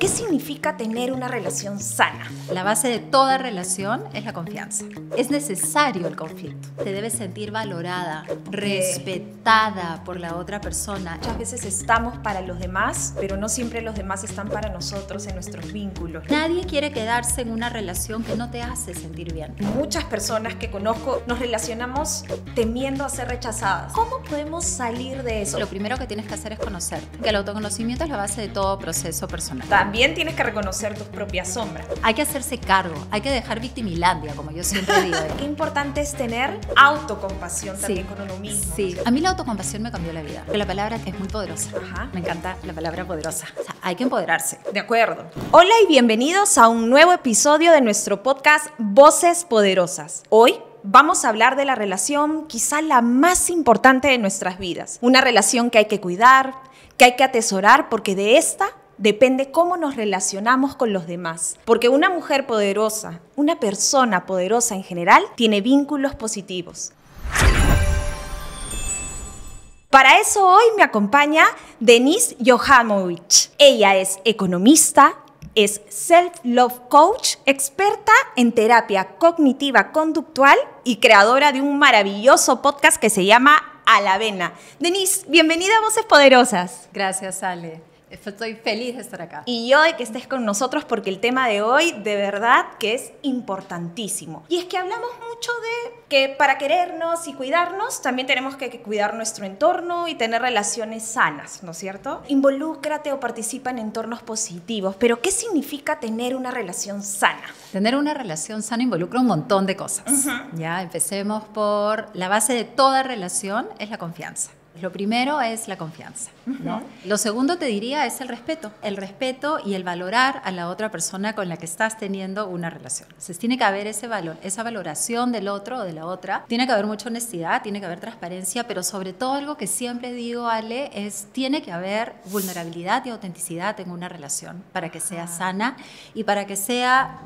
¿Qué significa tener una relación sana? La base de toda relación es la confianza. Es necesario el conflicto. Te debes sentir valorada, respetada por la otra persona. Muchas veces estamos para los demás, pero no siempre los demás están para nosotros en nuestros vínculos. Nadie quiere quedarse en una relación que no te hace sentir bien. Muchas personas que conozco nos relacionamos temiendo a ser rechazadas. ¿Cómo podemos salir de eso? Lo primero que tienes que hacer es conocerte. Que el autoconocimiento es la base de todo proceso personal. También tienes que reconocer tus propias sombras. Hay que hacerse cargo, hay que dejar victimilandia, como yo siempre digo. Qué importante es tener autocompasión también con uno mismo. Sí, a mí la autocompasión me cambió la vida. Porque la palabra es muy poderosa. Ajá. Me encanta la palabra poderosa. O sea, hay que empoderarse. De acuerdo. Hola y bienvenidos a un nuevo episodio de nuestro podcast Voces Poderosas. Hoy vamos a hablar de la relación quizá la más importante de nuestras vidas. Una relación que hay que cuidar, que hay que atesorar, porque de esta depende cómo nos relacionamos con los demás. Porque una mujer poderosa, una persona poderosa en general, tiene vínculos positivos. Para eso hoy me acompaña Denise Johamovich. Ella es economista, es self-love coach, experta en terapia cognitiva conductual y creadora de un maravilloso podcast que se llama A la Vena. Denise, bienvenida a Voces Poderosas. Gracias, Ale. Estoy feliz de estar acá. Y yo de que estés con nosotros porque el tema de hoy de verdad que es importantísimo. Y es que hablamos mucho de que para querernos y cuidarnos también tenemos que cuidar nuestro entorno y tener relaciones sanas, ¿no es cierto? Involúcrate o participa en entornos positivos. Pero ¿qué significa tener una relación sana? Tener una relación sana involucra un montón de cosas. Ya, empecemos por la base de toda relación es la confianza. Lo primero es la confianza, ¿no? Lo segundo te diría es el respeto y el valorar a la otra persona con la que estás teniendo una relación. Entonces tiene que haber ese valor, esa valoración del otro o de la otra. Tiene que haber mucha honestidad, tiene que haber transparencia, pero sobre todo algo que siempre digo, Ale, es tiene que haber vulnerabilidad y autenticidad en una relación para que sea sana y para que sea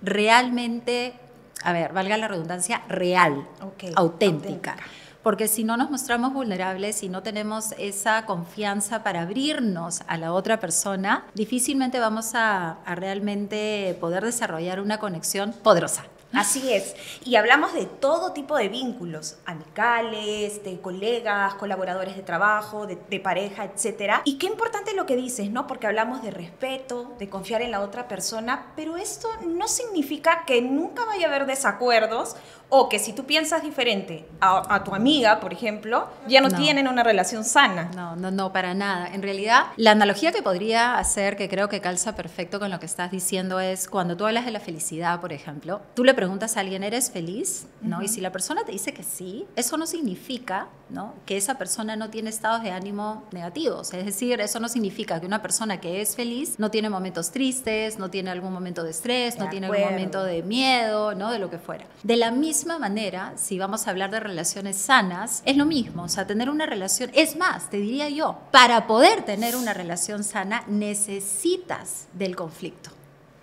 realmente, a ver, valga la redundancia, real, auténtica. Porque si no nos mostramos vulnerables, si no tenemos esa confianza para abrirnos a la otra persona, difícilmente vamos a realmente poder desarrollar una conexión poderosa. Así es. Y hablamos de todo tipo de vínculos, amicales, de colegas, colaboradores de trabajo, de pareja, etc. Y qué importante lo que dices, ¿no? Porque hablamos de respeto, de confiar en la otra persona, pero esto no significa que nunca vaya a haber desacuerdos o que si tú piensas diferente a tu amiga, por ejemplo, ya no tienen una relación sana. No, para nada. En realidad, la analogía que podría hacer, que creo que calza perfecto con lo que estás diciendo, es cuando tú hablas de la felicidad, por ejemplo, tú le preguntas a alguien, ¿eres feliz? ¿No? Y si la persona te dice que sí, eso no significa, ¿no?, que esa persona no tiene estados de ánimo negativos. Es decir, eso no significa que una persona que es feliz no tiene momentos tristes, no tiene algún momento de estrés, no tiene algún momento de miedo, ¿no?, de lo que fuera. De la misma manera, si vamos a hablar de relaciones sanas, es lo mismo. O sea, tener una relación, es más, te diría yo, para poder tener una relación sana necesitas del conflicto.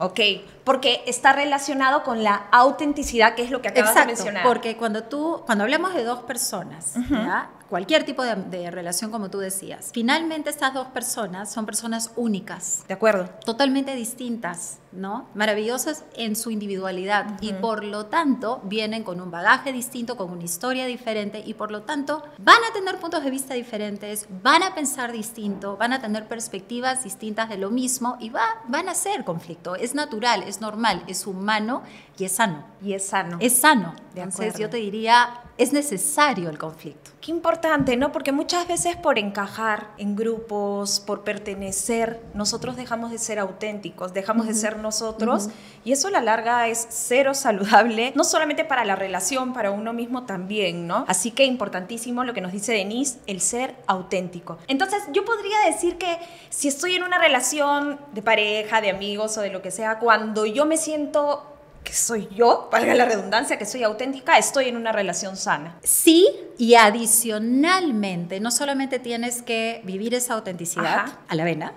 Ok, porque está relacionado con la autenticidad, que es lo que acabas de mencionar. Porque cuando hablamos de dos personas, ¿ya?, cualquier tipo de relación, como tú decías, finalmente estas dos personas son personas únicas. De acuerdo. Totalmente distintas, ¿no? Maravillosas en su individualidad y por lo tanto vienen con un bagaje distinto, con una historia diferente y por lo tanto van a tener puntos de vista diferentes, van a pensar distinto, van a tener perspectivas distintas de lo mismo y van a ser conflicto. Es natural, es normal, es humano y es sano. Y es sano. Es sano. De Entonces acuerdo. yo te diría, es necesario el conflicto. Qué importante, ¿no? Porque muchas veces por encajar en grupos, por pertenecer, nosotros dejamos de ser auténticos, dejamos de ser nosotros y eso a la larga es cero saludable, no solamente para la relación, para uno mismo también, ¿no? Así que importantísimo lo que nos dice Denise, el ser auténtico. Entonces yo podría decir que si estoy en una relación de pareja, de amigos o de lo que sea, cuando yo me siento que soy yo, valga la redundancia, que soy auténtica, estoy en una relación sana. Sí, y adicionalmente, no solamente tienes que vivir esa autenticidad a la vena,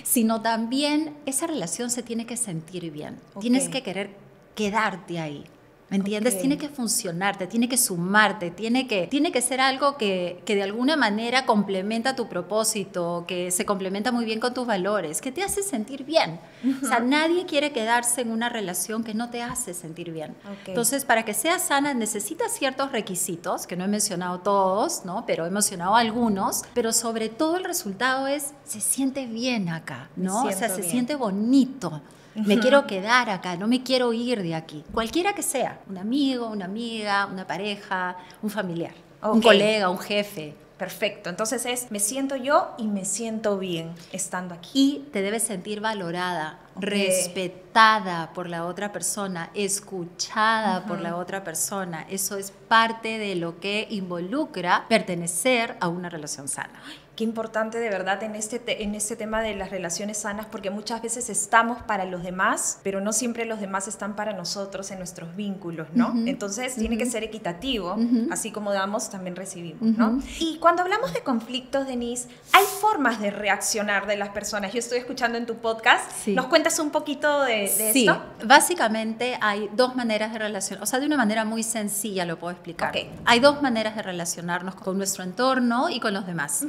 sino también esa relación se tiene que sentir bien. Tienes que querer quedarte ahí. ¿Me entiendes? Ok. Tiene que funcionarte, tiene que sumarte, tiene que ser algo que de alguna manera complementa tu propósito, que se complementa muy bien con tus valores, que te hace sentir bien. O sea, nadie quiere quedarse en una relación que no te hace sentir bien. Ok. Entonces, para que sea sana necesitas ciertos requisitos, que no he mencionado todos, ¿no? Pero he mencionado algunos, pero sobre todo el resultado es, se siente bien acá, ¿no? Me O sea, siento se bien. siente bonito. Me quiero quedar acá, no me quiero ir de aquí. Cualquiera que sea, un amigo, una amiga, una pareja, un familiar, un Ok. colega, un jefe. Perfecto. Entonces me siento yo y me siento bien estando aquí. Y te debes sentir valorada, Ok. respetada por la otra persona, escuchada por la otra persona. Eso es parte de lo que involucra pertenecer a una relación sana. Qué importante de verdad en este tema de las relaciones sanas, porque muchas veces estamos para los demás, pero no siempre los demás están para nosotros en nuestros vínculos, ¿no? Entonces tiene que ser equitativo, así como damos, también recibimos, ¿no? Y cuando hablamos de conflictos, Denise, hay formas de reaccionar de las personas. Yo estoy escuchando en tu podcast, Sí. ¿nos cuentas un poquito de Sí, esto? básicamente hay dos maneras de relacionar, o sea, de una manera muy sencilla lo puedo explicar. Ok. Hay dos maneras de relacionarnos con nuestro entorno y con los demás,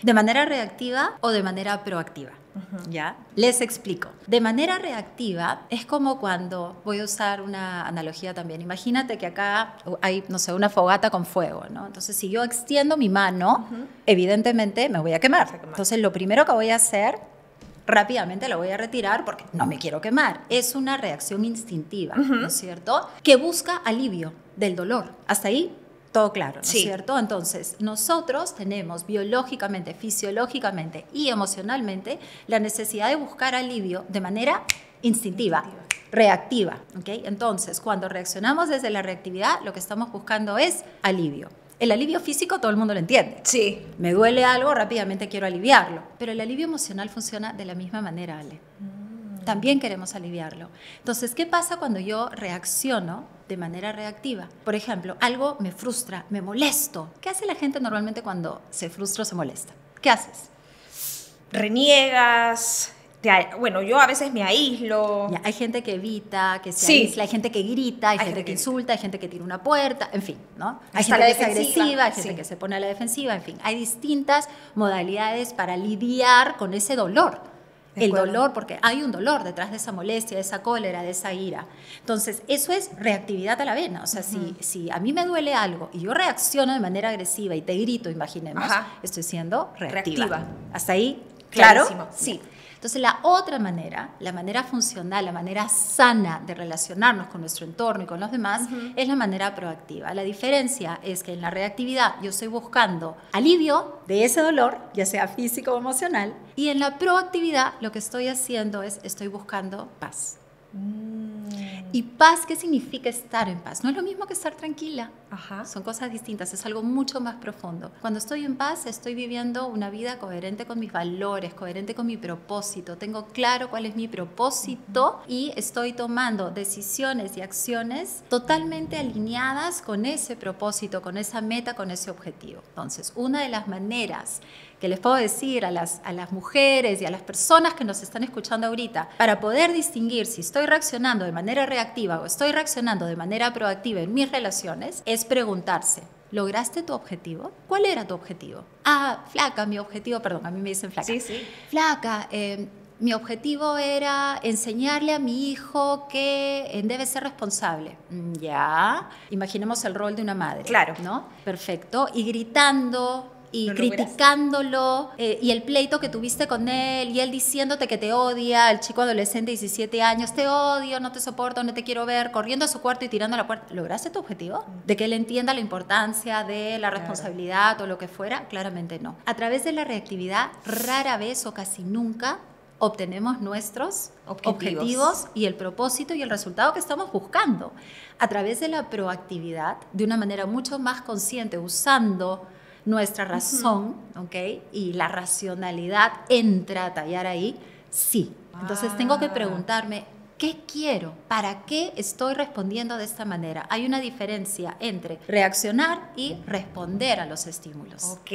de manera reactiva o de manera proactiva. ¿Ya? Les explico. De manera reactiva es como cuando, voy a usar una analogía también, imagínate que acá hay, no sé, una fogata con fuego, ¿no? Entonces, si yo extiendo mi mano, evidentemente me voy a quemar. Vas a quemar. Entonces, lo primero que voy a hacer rápidamente la voy a retirar porque no me quiero quemar. Es una reacción instintiva, ¿no es cierto? Que busca alivio del dolor. Hasta ahí todo claro, ¿no es Sí. cierto? Entonces, nosotros tenemos biológicamente, fisiológicamente y emocionalmente la necesidad de buscar alivio de manera instintiva. Reactiva, ¿ok? Entonces, cuando reaccionamos desde la reactividad, lo que estamos buscando es alivio. El alivio físico todo el mundo lo entiende. Sí. Me duele algo, rápidamente quiero aliviarlo. Pero el alivio emocional funciona de la misma manera, Ale. También queremos aliviarlo. Entonces, ¿qué pasa cuando yo reacciono de manera reactiva? Por ejemplo, algo me frustra, me molesto. ¿Qué hace la gente normalmente cuando se frustra o se molesta? ¿Qué haces? Reniegas. Bueno, yo a veces me aíslo. Ya, hay gente que evita, que se Sí. aísla, hay gente que grita, hay gente que insulta, hay gente que tira una puerta, en fin, ¿no? Hay Hasta gente la que es defensiva, agresiva, hay gente sí. que se pone a la defensiva, en fin. Hay distintas modalidades para lidiar con ese dolor. De El acuerdo. dolor, porque hay un dolor detrás de esa molestia, de esa cólera, de esa ira. Entonces, eso es reactividad a la vena. O sea, si a mí me duele algo y yo reacciono de manera agresiva y te grito, imaginemos, Ajá. estoy siendo reactiva. Reactiva. ¿Hasta ahí? ¿Claro? Clarísimo, sí. Entonces, la otra manera, la manera funcional, la manera sana de relacionarnos con nuestro entorno y con los demás, es la manera proactiva. La diferencia es que en la reactividad yo estoy buscando alivio de ese dolor, ya sea físico o emocional, y en la proactividad lo que estoy haciendo es, estoy buscando paz. ¿Y paz qué significa estar en paz? No es lo mismo que estar tranquila. Ajá. Son cosas distintas, es algo mucho más profundo. Cuando estoy en paz, estoy viviendo una vida coherente con mis valores, coherente con mi propósito. Tengo claro cuál es mi propósito y estoy tomando decisiones y acciones totalmente alineadas con ese propósito, con esa meta, con ese objetivo. Entonces, una de las maneras que les puedo decir a las mujeres y a las personas que nos están escuchando ahorita, para poder distinguir si estoy reaccionando de manera reactiva o estoy reaccionando de manera proactiva en mis relaciones, es preguntarse, ¿lograste tu objetivo? ¿Cuál era tu objetivo? Ah, flaca, mi objetivo, perdón, a mí me dicen flaca. Sí, sí. Flaca, mi objetivo era enseñarle a mi hijo que debe ser responsable. Ya, imaginemos el rol de una madre. Claro. ¿No? Perfecto. Y gritando y ¿Lo logras? criticándolo y el pleito que tuviste con él y él diciéndote que te odia, el chico adolescente de 17 años, te odio, no te soporto, no te quiero ver, corriendo a su cuarto y tirando a la puerta. ¿Lograste tu objetivo? ¿De que él entienda la importancia de la responsabilidad o lo que fuera? Claramente no. A través de la reactividad, rara vez o casi nunca obtenemos nuestros objetivos y el propósito y el resultado que estamos buscando. A través de la proactividad, de una manera mucho más consciente, usando nuestra razón, ¿ok? Y la racionalidad entra a tallar ahí, sí. Entonces tengo que preguntarme, ¿Qué quiero? ¿Para qué estoy respondiendo de esta manera? Hay una diferencia entre reaccionar y responder a los estímulos. Ok.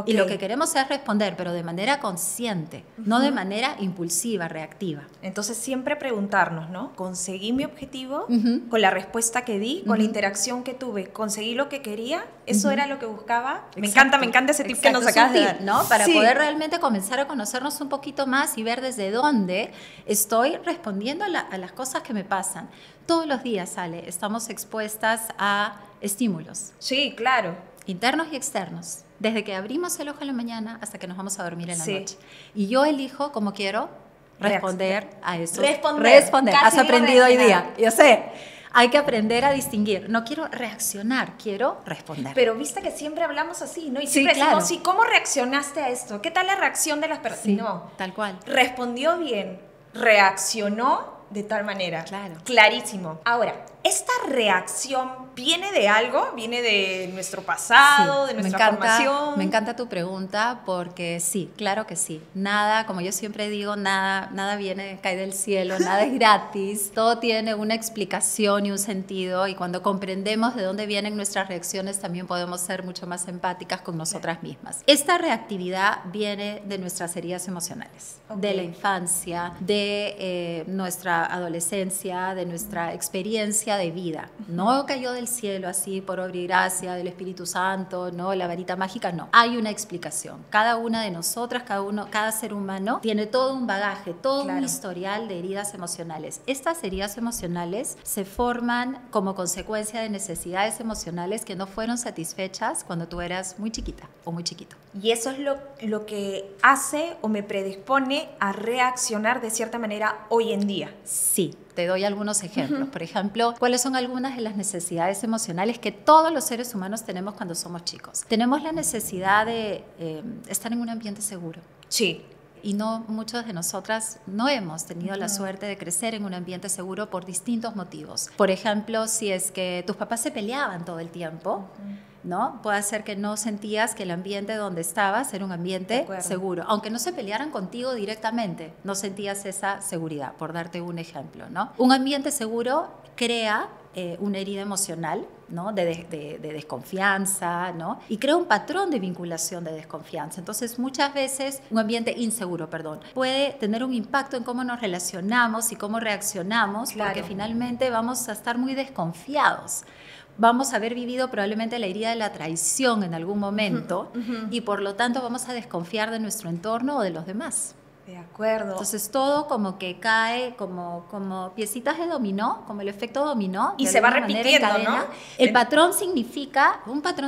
Y lo que queremos es responder, pero de manera consciente, no de manera impulsiva, reactiva. Entonces siempre preguntarnos, ¿no? ¿Conseguí mi objetivo con la respuesta que di, con la interacción que tuve? ¿Conseguí lo que quería? ¿Eso era lo que buscaba? Me encanta ese tip que nos acabas de dar, ¿no? Para poder realmente comenzar a conocernos un poquito más y ver desde dónde estoy respondiendo a las cosas que me pasan. Todos los días, Ale, estamos expuestas a estímulos. Sí, claro. Internos y externos. Desde que abrimos el ojo en la mañana hasta que nos vamos a dormir en la noche. Y yo elijo cómo quiero responder a eso. Responder. Has aprendido hoy día. Yo sé. Hay que aprender a distinguir. No quiero reaccionar, quiero responder. Pero viste que siempre hablamos así, ¿no? Y siempre decimos, sí, ¿cómo reaccionaste a esto? ¿Qué tal la reacción de las personas? Sí, no, tal cual. Respondió bien, reaccionó de tal manera. Claro. Clarísimo. Ahora, ¿esta reacción viene de algo? ¿Viene de nuestro pasado, de nuestra formación? Me encanta tu pregunta porque sí, claro que sí. Nada, como yo siempre digo, nada cae del cielo, nada es gratis. Todo tiene una explicación y un sentido, y cuando comprendemos de dónde vienen nuestras reacciones también podemos ser mucho más empáticas con nosotras mismas. Esta reactividad viene de nuestras heridas emocionales, de la infancia, de nuestra adolescencia, de nuestra experiencia de vida. No cayó del cielo así por obra y gracia del Espíritu Santo, no, la varita mágica, no. Hay una explicación. Cada una de nosotras, cada ser humano tiene todo un bagaje, todo un historial de heridas emocionales. Estas heridas emocionales se forman como consecuencia de necesidades emocionales que no fueron satisfechas cuando tú eras muy chiquita o muy chiquito. Y eso es lo que hace o me predispone a reaccionar de cierta manera hoy en día. Sí. Te doy algunos ejemplos. Por ejemplo, ¿cuáles son algunas de las necesidades emocionales que todos los seres humanos tenemos cuando somos chicos? Tenemos la necesidad de estar en un ambiente seguro. Sí. Y no, muchos de nosotras no hemos tenido la suerte de crecer en un ambiente seguro por distintos motivos. Por ejemplo, si es que tus papás se peleaban todo el tiempo, ¿no? Puede ser que no sentías que el ambiente donde estabas era un ambiente seguro. Aunque no se pelearan contigo directamente, no sentías esa seguridad, por darte un ejemplo, ¿no? Un ambiente seguro crea una herida emocional, ¿no? de desconfianza, ¿no? Y crea un patrón de vinculación de desconfianza. Entonces, muchas veces un ambiente inseguro, puede tener un impacto en cómo nos relacionamos y cómo reaccionamos, porque finalmente vamos a estar muy desconfiados. Vamos a haber vivido probablemente la herida de la traición en algún momento y por lo tanto vamos a desconfiar de nuestro entorno o de los demás. De acuerdo. Entonces todo como que cae como piecitas de dominó, como el efecto dominó. Y se va repitiendo, ¿no? Un patrón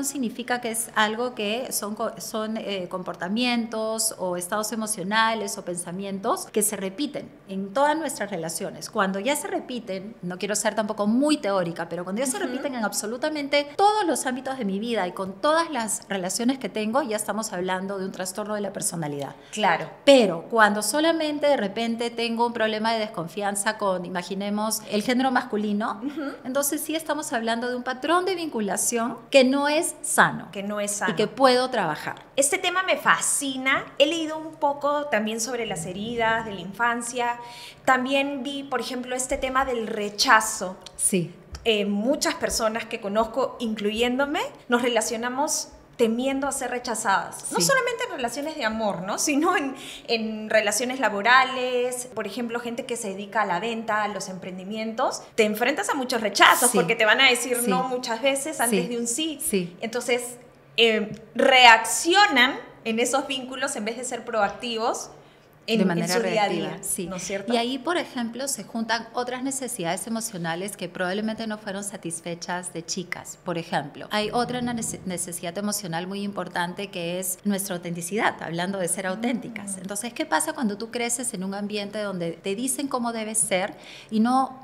significa que es algo que son comportamientos o estados emocionales o pensamientos que se repiten en todas nuestras relaciones. Cuando ya se repiten, no quiero ser tampoco muy teórica, pero cuando ya se repiten en absolutamente todos los ámbitos de mi vida y con todas las relaciones que tengo, ya estamos hablando de un trastorno de la personalidad. Claro. Pero cuando solamente de repente tengo un problema de desconfianza con, imaginemos, el género masculino, entonces sí estamos hablando de un patrón de vinculación que no es sano. Que no es sano. Y que puedo trabajar. Este tema me fascina. He leído un poco también sobre las heridas de la infancia. También vi, por ejemplo, este tema del rechazo. Sí. Muchas personas que conozco, incluyéndome, nos relacionamos temiendo a ser rechazadas. No solamente en relaciones de amor, ¿no? Sino en relaciones laborales. Por ejemplo, gente que se dedica a la venta, a los emprendimientos. Te enfrentas a muchos rechazos porque te van a decir no muchas veces antes de un sí. Entonces, reaccionan en esos vínculos en vez de ser proactivos de manera en su reactiva, día a día, sí. ¿no es cierto? Y ahí, por ejemplo, se juntan otras necesidades emocionales que probablemente no fueron satisfechas de chicas. Por ejemplo, hay otra necesidad emocional muy importante que es nuestra autenticidad, hablando de ser auténticas. Entonces, ¿qué pasa cuando tú creces en un ambiente donde te dicen cómo debes ser y no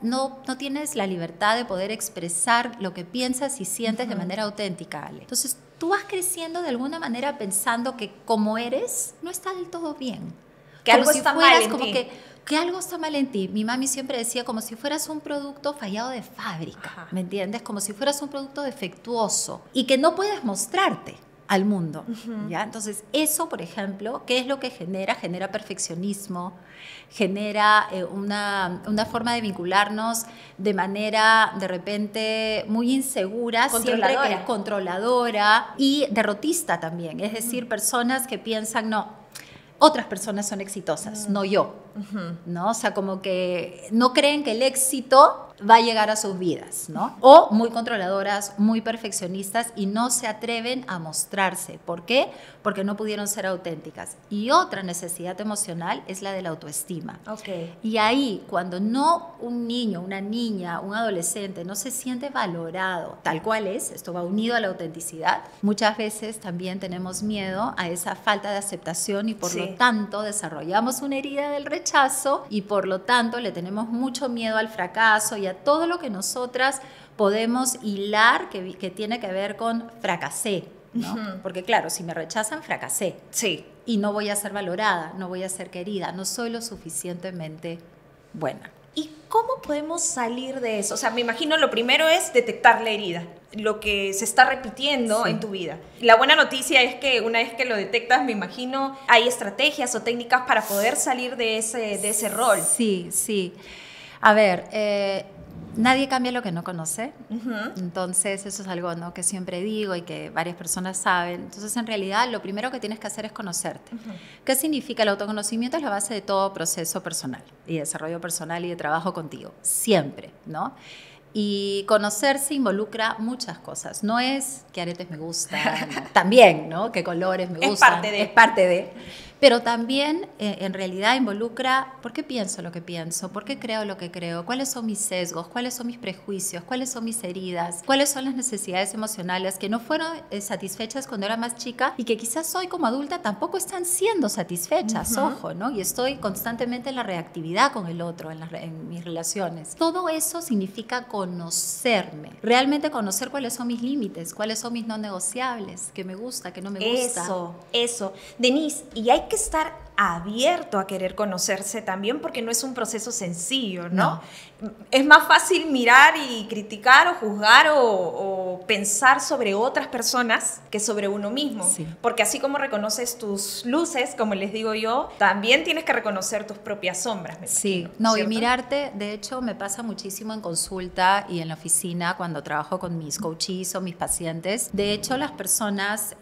tienes la libertad de poder expresar lo que piensas y sientes de manera auténtica, Ale? Entonces, tú vas creciendo de alguna manera pensando que como eres no está del todo bien. Que algo está mal en ti. Que algo está mal en ti. Mi mami siempre decía como si fueras un producto fallado de fábrica, ¿me entiendes? Como si fueras un producto defectuoso y que no puedes mostrarte al mundo, ¿ya? Entonces, eso, por ejemplo, ¿qué es lo que genera? Genera perfeccionismo, genera una forma de vincularnos de manera, de repente, muy insegura, controladora y derrotista también. Es decir, personas que piensan, no, otras personas son exitosas, no yo, ¿no? O sea, como que no creen que el éxito va a llegar a sus vidas, ¿no? O muy controladoras, muy perfeccionistas y no se atreven a mostrarse. ¿Por qué? Porque no pudieron ser auténticas. Y otra necesidad emocional es la de la autoestima. Okay. Y ahí, cuando no un niño, una niña, un adolescente no se siente valorado tal cual es, esto va unido a la autenticidad, muchas veces también tenemos miedo a esa falta de aceptación y por lo tanto desarrollamos una herida del rechazo y por lo tanto le tenemos mucho miedo al fracaso y a todo lo que nosotras podemos hilar que tiene que ver con fracasé, ¿no? Porque claro, si me rechazan, fracasé. Sí. Y no voy a ser valorada, no voy a ser querida, no soy lo suficientemente buena. ¿Y cómo podemos salir de eso? O sea, me imagino lo primero es detectar la herida, lo que se está repitiendo en tu vida. La buena noticia es que una vez que lo detectas, me imagino, hay estrategias o técnicas para poder salir de ese rol. Sí, sí. A ver, nadie cambia lo que no conoce. Entonces, eso es algo, ¿no?, que siempre digo y que varias personas saben. Entonces, en realidad, lo primero que tienes que hacer es conocerte. ¿Qué significa? El autoconocimiento es la base de todo proceso personal y desarrollo personal y de trabajo contigo. Siempre, ¿no? Y conocerse involucra muchas cosas. No es qué aretes me gustan, también, ¿no? Qué colores me gustan. Es parte de. Pero también, en realidad, involucra por qué pienso lo que pienso, por qué creo lo que creo, cuáles son mis sesgos, cuáles son mis prejuicios, cuáles son mis heridas, cuáles son las necesidades emocionales que no fueron satisfechas cuando era más chica y que quizás hoy como adulta tampoco están siendo satisfechas, ojo, ¿no? Y estoy constantemente en la reactividad con el otro, en mis relaciones. Todo eso significa conocerme, realmente conocer cuáles son mis límites, cuáles son mis no negociables, qué me gusta, qué no me gusta. Eso. Denise, y hay que estar abierto a querer conocerse también porque no es un proceso sencillo, ¿no? Es más fácil mirar y criticar o juzgar o pensar sobre otras personas que sobre uno mismo. Sí. Porque así como reconoces tus luces, como les digo yo, también tienes que reconocer tus propias sombras. Sí, no, ¿cierto? Y mirarte, de hecho, me pasa muchísimo en consulta y en la oficina cuando trabajo con mis coaches o mis pacientes. De hecho, las personas,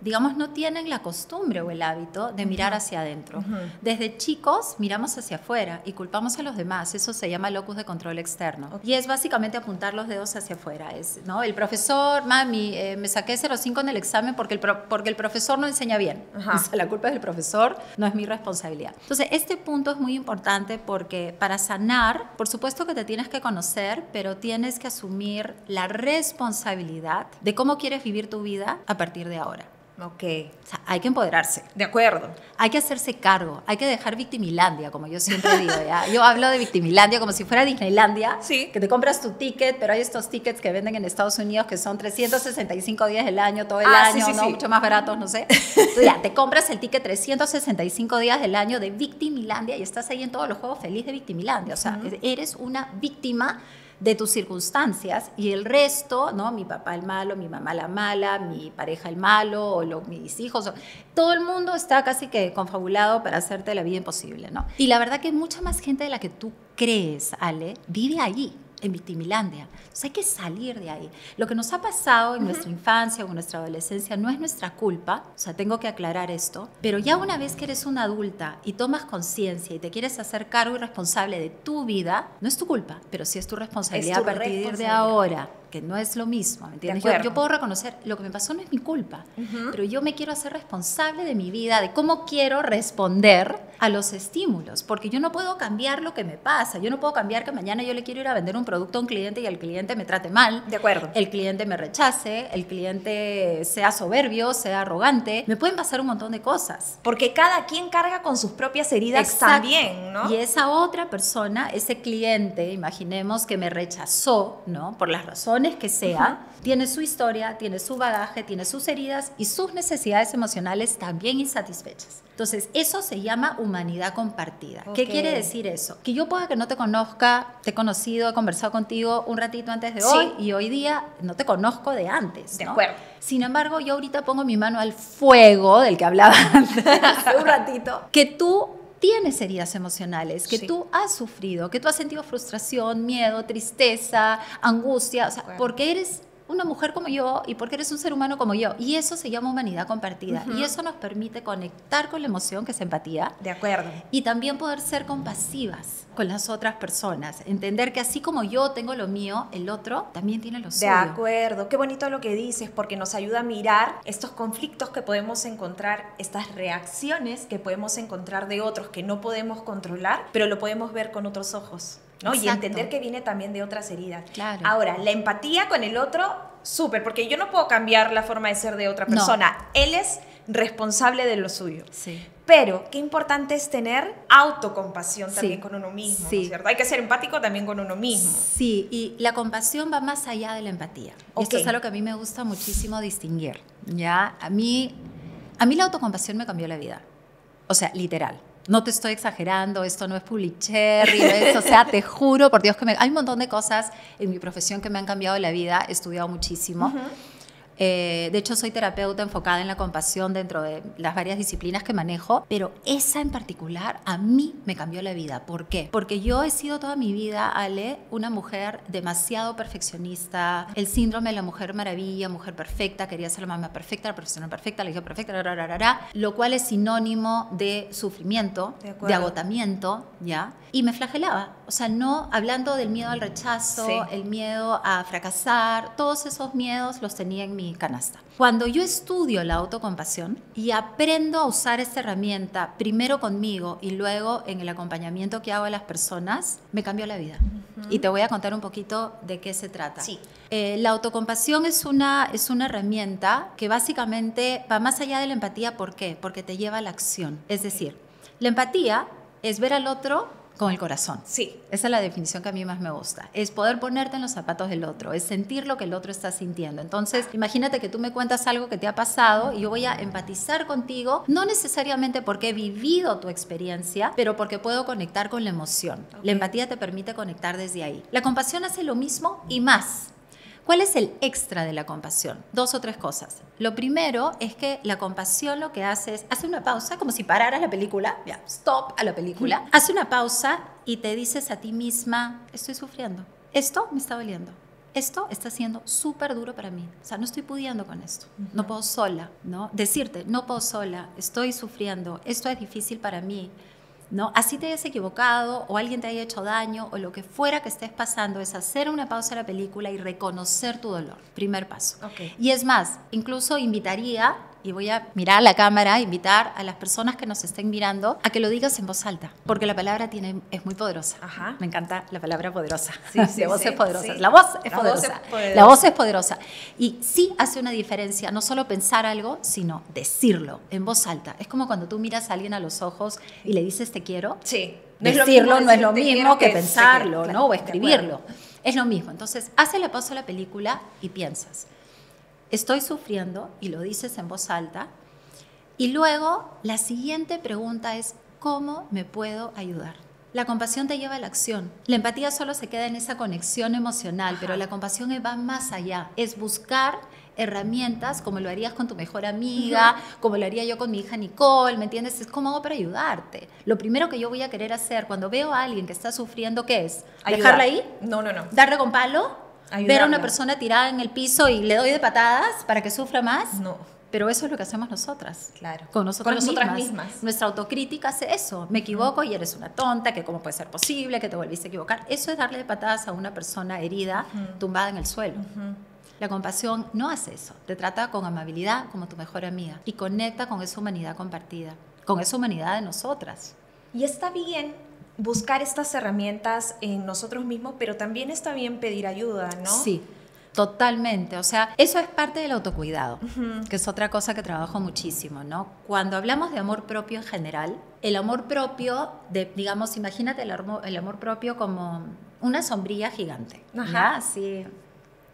digamos, no tienen la costumbre o el hábito de mirar hacia adentro. Desde chicos miramos hacia afuera y culpamos a los demás. Eso se llama locus de control externo. Y es básicamente apuntar los dedos hacia afuera. ¿No? El profesor, mami, me saqué 0,5 en el examen porque el profesor no enseña bien. O sea, la culpa es del profesor, no es mi responsabilidad. Entonces, este punto es muy importante porque para sanar, por supuesto que te tienes que conocer, pero tienes que asumir la responsabilidad de cómo quieres vivir tu vida a partir de ahora. Ok. O sea, hay que empoderarse. De acuerdo. Hay que hacerse cargo, hay que dejar victimilandia, como yo siempre digo, ¿ya? Yo hablo de victimilandia como si fuera Disneylandia, que te compras tu ticket, pero hay estos tickets que venden en Estados Unidos que son 365 días del año, todo el año, ¿no? Mucho más baratos, no sé. Entonces ya, te compras el ticket 365 días del año de victimilandia y estás ahí en todos los juegos feliz de victimilandia. O sea, eres una víctima de tus circunstancias y el resto, ¿no? Mi papá el malo, mi mamá la mala, mi pareja el malo, o mis hijos, todo el mundo está casi que confabulado para hacerte la vida imposible, ¿no? Y la verdad que mucha más gente de la que tú crees, Ale, vive allí, en victimilandia. Entonces hay que salir de ahí. Lo que nos ha pasado en nuestra infancia o en nuestra adolescencia no es nuestra culpa, o sea, tengo que aclarar esto, pero ya una vez que eres una adulta y tomas conciencia y te quieres hacer cargo y responsable de tu vida, no es tu culpa, pero sí es tu responsabilidad a partir de ahora, que no es lo mismo, ¿me entiendes? Yo puedo reconocer, lo que me pasó no es mi culpa, pero yo me quiero hacer responsable de mi vida, de cómo quiero responder a los estímulos, porque yo no puedo cambiar lo que me pasa, yo no puedo cambiar que mañana yo le quiero ir a vender un producto a un cliente y el cliente me trate mal, de acuerdo, el cliente me rechace, el cliente sea soberbio, sea arrogante, me pueden pasar un montón de cosas. Porque cada quien carga con sus propias heridas también, ¿no? Y esa otra persona, ese cliente, imaginemos que me rechazó, ¿no? Por las razones supones que sea, tiene su historia, tiene su bagaje, tiene sus heridas y sus necesidades emocionales también insatisfechas. Entonces, eso se llama humanidad compartida. ¿Qué quiere decir eso? Que yo pueda que no te conozca, te he conocido, he conversado contigo un ratito antes de hoy y hoy día no te conozco de antes, De ¿no? acuerdo. Sin embargo, yo ahorita pongo mi mano al fuego del que hablaba antes, hace un ratito, que tú tienes heridas emocionales, que tú has sufrido, que tú has sentido frustración, miedo, tristeza, angustia, o sea, porque eres una mujer como yo y porque eres un ser humano como yo. Y eso se llama humanidad compartida. Y eso nos permite conectar con la emoción, que es empatía. De acuerdo. Y también poder ser compasivas con las otras personas. Entender que así como yo tengo lo mío, el otro también tiene lo suyo. De acuerdo. Qué bonito lo que dices, porque nos ayuda a mirar estos conflictos que podemos encontrar, estas reacciones que podemos encontrar de otros que no podemos controlar, pero lo podemos ver con otros ojos, ¿no? Y entender que viene también de otras heridas. Claro. Ahora, la empatía con el otro, súper, porque yo no puedo cambiar la forma de ser de otra persona. No. Él es responsable de lo suyo. Sí. Pero qué importante es tener autocompasión también con uno mismo, ¿no es cierto? Hay que ser empático también con uno mismo. Sí, y la compasión va más allá de la empatía. Esto es algo que a mí me gusta muchísimo distinguir, ¿ya? A mí la autocompasión me cambió la vida. O sea, literal. No te estoy exagerando, esto no es Pulicherry, o sea, te juro, por Dios, hay un montón de cosas en mi profesión que me han cambiado la vida, he estudiado muchísimo. De hecho, soy terapeuta enfocada en la compasión dentro de las varias disciplinas que manejo, pero esa en particular a mí me cambió la vida. ¿Por qué? Porque yo he sido toda mi vida, Ale, una mujer demasiado perfeccionista, el síndrome de la mujer maravilla, mujer perfecta, quería ser la mamá perfecta, la profesional perfecta, la hija perfecta, lo cual es sinónimo de sufrimiento, de agotamiento, ¿ya? Y me flagelaba, o sea, no hablando del miedo al rechazo, el miedo a fracasar, todos esos miedos los tenía en mi canasta. Cuando yo estudio la autocompasión y aprendo a usar esta herramienta, primero conmigo y luego en el acompañamiento que hago a las personas, me cambió la vida. Y te voy a contar un poquito de qué se trata. La autocompasión es una herramienta que básicamente va más allá de la empatía. ¿Por qué? Porque te lleva a la acción. Es decir, la empatía es ver al otro con el corazón. Sí. Esa es la definición que a mí más me gusta. Es poder ponerte en los zapatos del otro, es sentir lo que el otro está sintiendo. Entonces, imagínate que tú me cuentas algo que te ha pasado y yo voy a empatizar contigo, no necesariamente porque he vivido tu experiencia, pero porque puedo conectar con la emoción. La empatía te permite conectar desde ahí. La compasión hace lo mismo y más. ¿Cuál es el extra de la compasión? 2 o 3 cosas. Lo primero es que la compasión lo que hace es, hace una pausa, como si pararas la película, ya, stop a la película, hace una pausa y te dices a ti misma, estoy sufriendo, esto me está doliendo, esto está siendo súper duro para mí, o sea, no estoy pudiendo con esto, no puedo sola, ¿no? Decirte, no puedo sola, estoy sufriendo, esto es difícil para mí, ¿no? Así te hayas equivocado o alguien te haya hecho daño o lo que fuera que estés pasando, es hacer una pausa a la película y reconocer tu dolor. Primer paso. Y es más, incluso invitaría, y voy a mirar a la cámara, invitar a las personas que nos estén mirando a que lo digas en voz alta, porque la palabra es muy poderosa. Me encanta la palabra poderosa. La voz es poderosa. La voz es poderosa. La voz es poderosa. Y sí hace una diferencia, no solo pensar algo, sino decirlo en voz alta. Es como cuando tú miras a alguien a los ojos y le dices te quiero. Decirlo no es lo mismo que pensarlo, ¿no? O escribirlo. Es lo mismo. Entonces, hace la pausa a la película y piensas, estoy sufriendo, y lo dices en voz alta, y luego la siguiente pregunta es, ¿cómo me puedo ayudar? La compasión te lleva a la acción. La empatía solo se queda en esa conexión emocional, pero la compasión va más allá. Es buscar herramientas como lo harías con tu mejor amiga, como lo haría yo con mi hija Nicole, ¿me entiendes? Es cómo hago para ayudarte. Lo primero que yo voy a querer hacer cuando veo a alguien que está sufriendo, ¿qué es? ¿Dejarla ahí? No. ¿Darle con palo? ¿Ver a una persona tirada en el piso y le doy de patadas para que sufra más? No. Pero eso es lo que hacemos nosotras. Claro. Con nosotras mismas. Nuestra autocrítica hace eso. Me equivoco y eres una tonta, que cómo puede ser posible, que te volviste a equivocar. Eso es darle de patadas a una persona herida, tumbada en el suelo. La compasión no hace eso. Te trata con amabilidad como tu mejor amiga y conecta con esa humanidad compartida, con esa humanidad de nosotras. Y está bien buscar estas herramientas en nosotros mismos, pero también está bien pedir ayuda, ¿no? Sí, totalmente. O sea, eso es parte del autocuidado, que es otra cosa que trabajo muchísimo, ¿no? Cuando hablamos de amor propio en general, el amor propio, digamos, imagínate el amor propio como una sombrilla gigante, ¿ya? Así,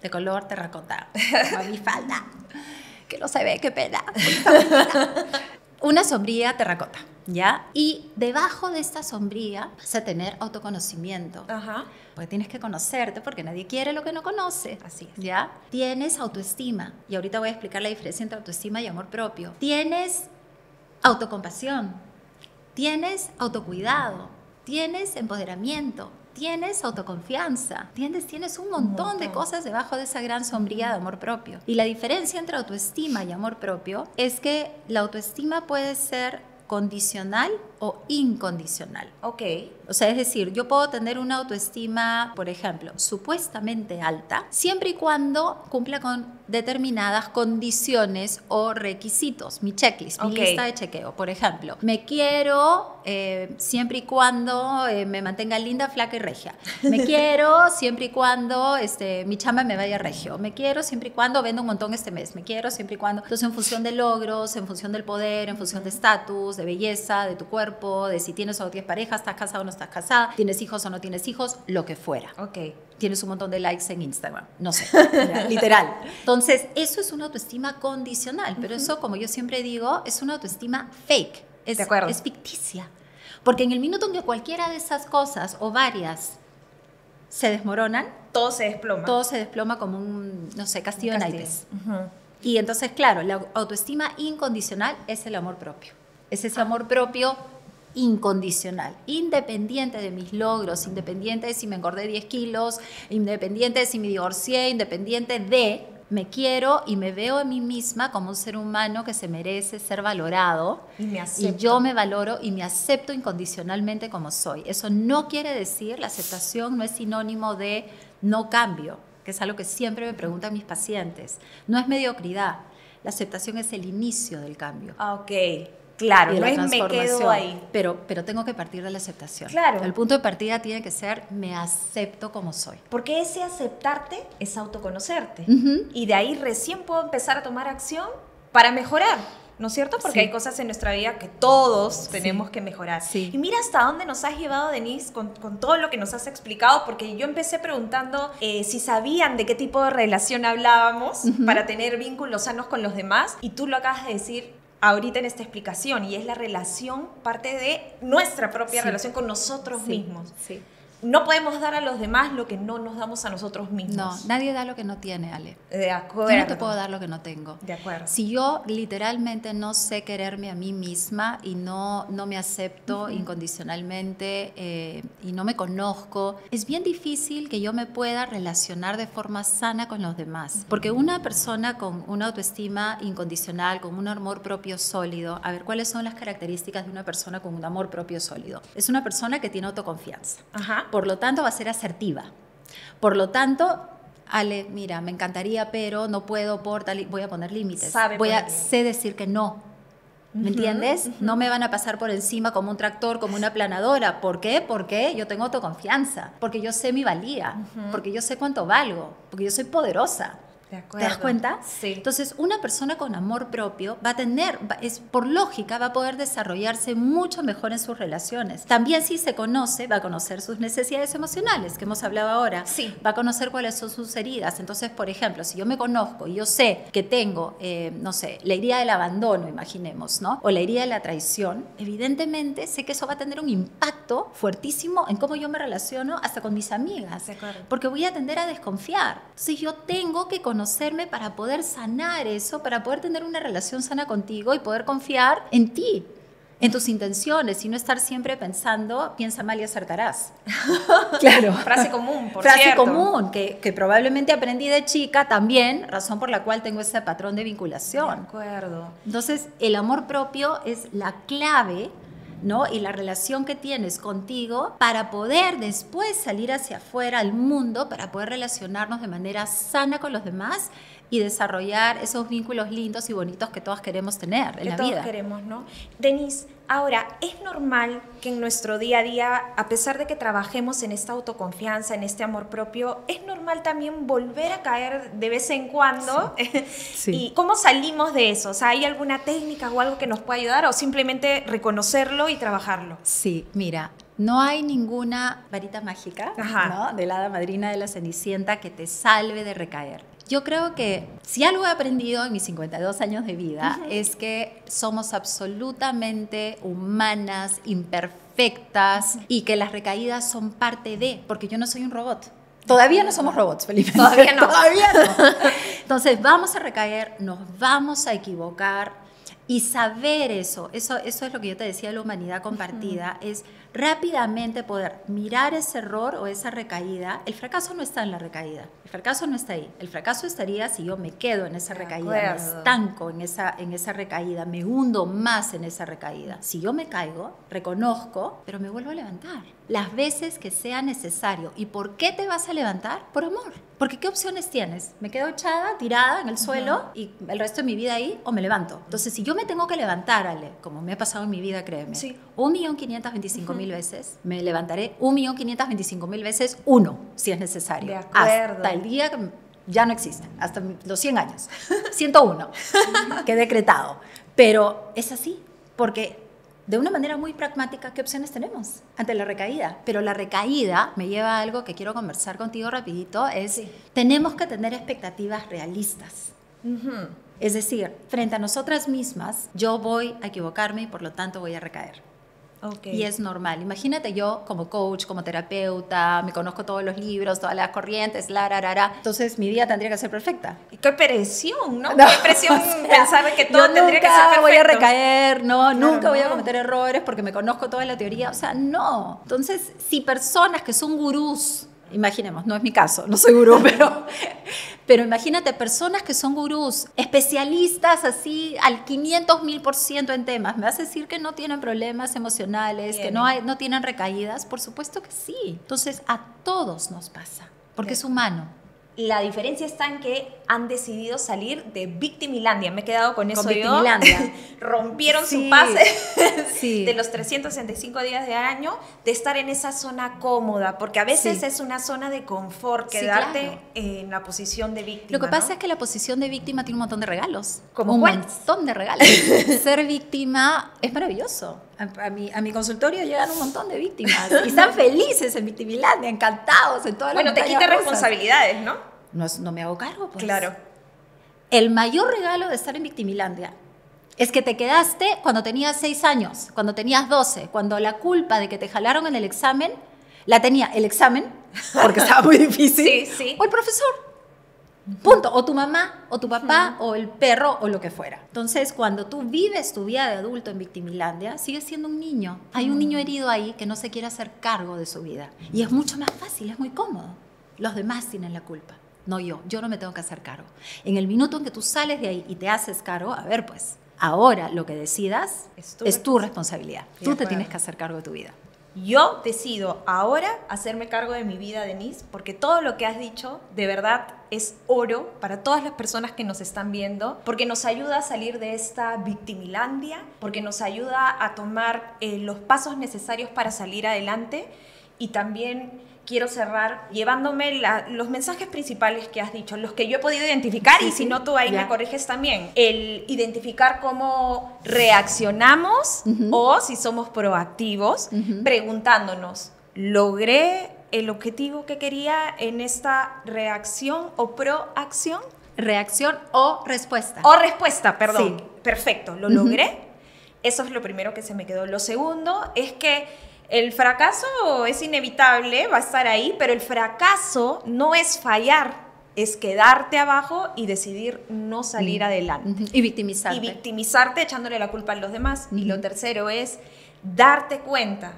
de color terracota, como mi falda, que no se ve, qué pena. Una sombrilla terracota, ¿ya? Y debajo de esta sombrilla vas a tener autoconocimiento. Ajá. Porque tienes que conocerte, porque nadie quiere lo que no conoce. Así es. ¿Ya? Tienes autoestima. Y ahorita voy a explicar la diferencia entre autoestima y amor propio. Tienes autocompasión. Tienes autocuidado. Tienes empoderamiento. Tienes autoconfianza. Tienes un montón de cosas debajo de esa gran sombrilla de amor propio. Y la diferencia entre autoestima y amor propio es que la autoestima puede ser condicional o incondicional. Ok. O sea, es decir, yo puedo tener una autoestima, por ejemplo, supuestamente alta, siempre y cuando cumpla con determinadas condiciones o requisitos. Mi checklist, mi lista de chequeo. Por ejemplo, me quiero siempre y cuando me mantenga linda, flaca y regia. Me quiero siempre y cuando mi chamba me vaya regio. Me quiero siempre y cuando venda un montón este mes. Me quiero siempre y cuando... Entonces, en función de logros, en función del poder, en función de estatus, de belleza, de tu cuerpo, de si tienes o no tienes pareja, estás casado o no estás casada, tienes hijos o no tienes hijos, lo que fuera. Ok. Tienes un montón de likes en Instagram, no sé, literal. Entonces, eso es una autoestima condicional, pero eso, como yo siempre digo, es una autoestima fake, es ficticia. Porque en el minuto en que cualquiera de esas cosas o varias se desmoronan, todo se desploma. Todo se desploma como un, no sé, castillo de naipes. Y entonces, claro, la autoestima incondicional es el amor propio. Es ese amor propio incondicional, independiente de mis logros, independiente de si me engordé 10 kilos, independiente de si me divorcié, independiente de... Me quiero y me veo a mí misma como un ser humano que se merece ser valorado. Y me acepto. Y yo me valoro y me acepto incondicionalmente como soy. Eso no quiere decir, la aceptación no es sinónimo de no cambio, que es algo que siempre me preguntan mis pacientes. No es mediocridad. La aceptación es el inicio del cambio. Ah, ok. Claro, no es me quedo ahí. Pero tengo que partir de la aceptación. Claro. El punto de partida tiene que ser me acepto como soy. Porque ese aceptarte es autoconocerte. Y de ahí recién puedo empezar a tomar acción para mejorar, ¿no es cierto? Porque hay cosas en nuestra vida que todos tenemos que mejorar. Sí. Y mira hasta dónde nos has llevado, Denise, con todo lo que nos has explicado, porque yo empecé preguntando si sabían de qué tipo de relación hablábamos para tener vínculos sanos con los demás, y tú lo acabas de decir ahorita en esta explicación, y es la relación, parte de nuestra propia relación con nosotros mismos. Sí. No podemos dar a los demás lo que no nos damos a nosotros mismos. No, nadie da lo que no tiene, Ale. De acuerdo. Yo no te puedo dar lo que no tengo. De acuerdo. Si yo literalmente no sé quererme a mí misma y no me acepto incondicionalmente y no me conozco, es bien difícil que yo me pueda relacionar de forma sana con los demás. Porque una persona con una autoestima incondicional, con un amor propio sólido, a ver, ¿cuáles son las características de una persona con un amor propio sólido? Es una persona que tiene autoconfianza. Ajá. Por lo tanto, va a ser asertiva. Por lo tanto, Ale, mira, me encantaría, pero no puedo voy a poner límites. Sé decir que no. ¿Me entiendes? No me van a pasar por encima como un tractor, como una aplanadora. ¿Por qué? Porque yo tengo autoconfianza. Porque yo sé mi valía. Porque yo sé cuánto valgo. Porque yo soy poderosa. De acuerdo. ¿Te das cuenta? Sí. Entonces, una persona con amor propio va a tener, por lógica, va a poder desarrollarse mucho mejor en sus relaciones. También si se conoce, va a conocer sus necesidades emocionales, que hemos hablado ahora. Sí. Va a conocer cuáles son sus heridas. Entonces, por ejemplo, si yo me conozco y yo sé que tengo, no sé, la herida del abandono, imaginemos, ¿no? O la herida de la traición, evidentemente sé que eso va a tener un impacto fuertísimo en cómo yo me relaciono hasta con mis amigas. De acuerdo. Porque voy a tender a desconfiar. Entonces, yo tengo que conocerme para poder sanar eso, para poder tener una relación sana contigo y poder confiar en ti, en tus intenciones, y no estar siempre pensando, piensa mal y acertarás. Claro. Frase común, por Frase cierto. común, que probablemente aprendí de chica también, razón por la cual tengo ese patrón de vinculación. De acuerdo. Entonces, el amor propio es la clave, ¿no? Y la relación que tienes contigo para poder después salir hacia afuera al mundo, para poder relacionarnos de manera sana con los demás y desarrollar esos vínculos lindos y bonitos que todas queremos tener en la vida. Que todos queremos, ¿no? Denise, ahora, ¿es normal que en nuestro día a día, a pesar de que trabajemos en esta autoconfianza, en este amor propio, es normal también volver a caer de vez en cuando? Sí. ¿Y cómo salimos de eso? O sea, ¿hay alguna técnica o algo que nos pueda ayudar, o simplemente reconocerlo y trabajarlo? Sí, mira, No hay ninguna varita mágica, ¿no?, de la hada madrina de la Cenicienta que te salve de recaer. Yo creo que si algo he aprendido en mis 52 años de vida es que somos absolutamente humanas, imperfectas y que las recaídas son parte de, porque yo no soy un robot. Todavía no somos robots, Felipe. Todavía no. Todavía no. Entonces vamos a recaer, nos vamos a equivocar y saber eso es lo que yo te decía de la humanidad compartida, es rápidamente poder mirar ese error o esa recaída. El fracaso no está en la recaída, el fracaso no está ahí. El fracaso estaría si yo me quedo en esa recaída, me estanco en esa recaída, me hundo más en esa recaída. Si yo me caigo, reconozco, pero me vuelvo a levantar las veces que sea necesario. ¿Y por qué te vas a levantar? Por amor. Porque ¿qué opciones tienes? ¿Me quedo echada, tirada en el suelo y el resto de mi vida ahí, o me levanto? Entonces, si yo me tengo que levantar, Ale, como me ha pasado en mi vida, créeme, 1.525.000 veces, me levantaré 1.525.000 veces, si es necesario. De acuerdo. Hasta el día que ya no existe, hasta los 100 años. 101, que he decretado. Pero es así, porque de una manera muy pragmática, ¿qué opciones tenemos ante la recaída? Pero la recaída me lleva a algo que quiero conversar contigo rapidito, es tenemos que tener expectativas realistas. Es decir, frente a nosotras mismas, yo voy a equivocarme y por lo tanto voy a recaer. Y es normal. Imagínate yo como coach, como terapeuta, me conozco todos los libros, todas las corrientes, entonces mi vida tendría que ser perfecta. Y qué presión, ¿no? Qué presión pensar de que todo tendría que ser perfecto. Nunca voy a recaer, nunca voy a cometer errores porque me conozco toda la teoría. O sea, no. Entonces, si personas que son gurús, imaginemos, no es mi caso, no soy gurú, pero imagínate personas que son gurús, especialistas así al 500.000% en temas, ¿me vas a decir que no tienen problemas emocionales, que no tienen recaídas? Por supuesto que sí. Entonces, a todos nos pasa, porque es humano. La diferencia está en que han decidido salir de Victimilandia. Me he quedado con eso Victimilandia. Rompieron su pase de los 365 días del año, de estar en esa zona cómoda, porque a veces es una zona de confort, quedarte en la posición de víctima. Lo que pasa es que la posición de víctima tiene un montón de regalos. ¿Cómo un cuáles? Montón de regalos. Ser víctima es maravilloso. A mi consultorio llegan un montón de víctimas y están felices en Victimilandia, encantados en todas las Bueno, te quita responsabilidades, ¿no? No me hago cargo, pues. Claro. El mayor regalo de estar en Victimilandia es que te quedaste cuando tenías 6 años, cuando tenías 12, cuando la culpa de que te jalaron en el examen la tenía el examen, porque estaba muy difícil, o el profesor. Punto. O tu mamá, o tu papá, o el perro, o lo que fuera. Entonces, cuando tú vives tu vida de adulto en Victimilandia, sigues siendo un niño. Hay un niño herido ahí que no se quiere hacer cargo de su vida. Y es mucho más fácil, es muy cómodo. Los demás tienen la culpa. No yo no me tengo que hacer cargo. En el minuto en que tú sales de ahí y te haces cargo, a ver pues, ahora lo que decidas es tu responsabilidad. Tú te tienes que hacer cargo de tu vida. Yo decido ahora hacerme cargo de mi vida, Denise, porque todo lo que has dicho de verdad es oro para todas las personas que nos están viendo, porque nos ayuda a salir de esta victimilandia, porque nos ayuda a tomar los pasos necesarios para salir adelante. Y también quiero cerrar llevándome los mensajes principales que has dicho, los que yo he podido identificar, y si no tú ahí me corriges también. El identificar cómo reaccionamos o si somos proactivos, preguntándonos, ¿logré el objetivo que quería en esta reacción o proacción? Reacción o respuesta. O respuesta, perdón. Sí. Perfecto, ¿lo logré? Eso es lo primero que se me quedó. Lo segundo es que el fracaso es inevitable, va a estar ahí, pero el fracaso no es fallar, es quedarte abajo y decidir no salir adelante. Y victimizarte. Y victimizarte echándole la culpa a los demás. Y lo tercero es darte cuenta,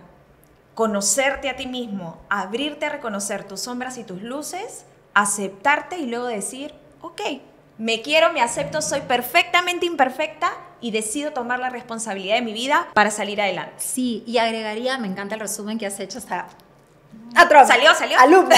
conocerte a ti mismo, abrirte a reconocer tus sombras y tus luces, aceptarte y luego decir, ok, me quiero, me acepto, soy perfectamente imperfecta y decido tomar la responsabilidad de mi vida para salir adelante. Sí, y agregaría, me encanta el resumen que has hecho hasta... ¿Salió? Alumna,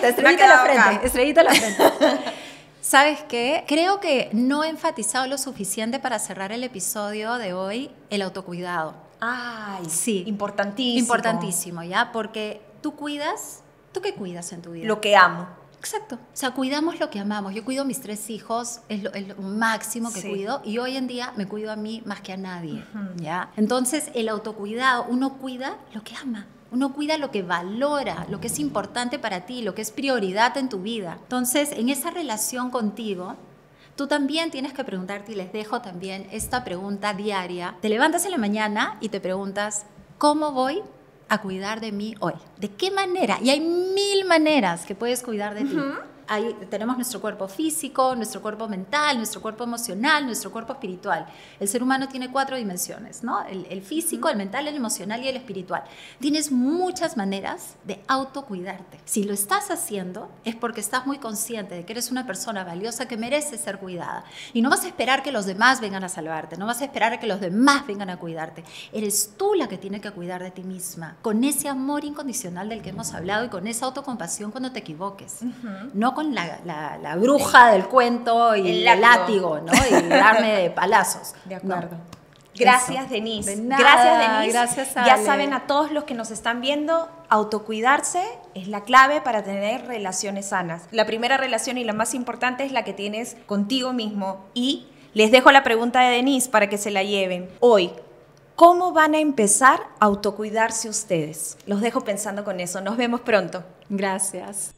estrellita en la frente. ¿Sabes qué? Creo que no he enfatizado lo suficiente para cerrar el episodio de hoy, el autocuidado. Ay, sí. Importantísimo. Importantísimo, ¿ya? Porque ¿tú qué cuidas en tu vida? Lo que amo. Exacto. O sea, cuidamos lo que amamos. Yo cuido a mis 3 hijos, es lo máximo que cuido, y hoy en día me cuido a mí más que a nadie, ¿ya? Entonces, el autocuidado, uno cuida lo que ama. Uno cuida lo que valora, lo que es importante para ti, lo que es prioridad en tu vida. Entonces, en esa relación contigo, tú también tienes que preguntarte, y les dejo también esta pregunta diaria. Te levantas en la mañana y te preguntas, ¿cómo voy a cuidar de mí hoy? ¿De qué manera? Y hay 1000 maneras que puedes cuidar de ti. Ahí tenemos nuestro cuerpo físico, nuestro cuerpo mental, nuestro cuerpo emocional, nuestro cuerpo espiritual. El ser humano tiene 4 dimensiones, ¿no? El físico, el mental, el emocional y el espiritual. Tienes muchas maneras de autocuidarte. Si lo estás haciendo, es porque estás muy consciente de que eres una persona valiosa que merece ser cuidada. Y no vas a esperar que los demás vengan a salvarte, no vas a esperar a que los demás vengan a cuidarte. Eres tú la que tiene que cuidar de ti misma, con ese amor incondicional del que hemos hablado y con esa autocompasión cuando te equivoques. No con la bruja del cuento y el látigo, ¿no? Y darme de palazos. De acuerdo. No. Gracias, Denise. De nada, gracias, Denise. Gracias, Ale. Ya saben, a todos los que nos están viendo, autocuidarse es la clave para tener relaciones sanas. La primera relación y la más importante es la que tienes contigo mismo. Y les dejo la pregunta de Denise para que se la lleven. Hoy, ¿cómo van a empezar a autocuidarse ustedes? Los dejo pensando con eso. Nos vemos pronto. Gracias.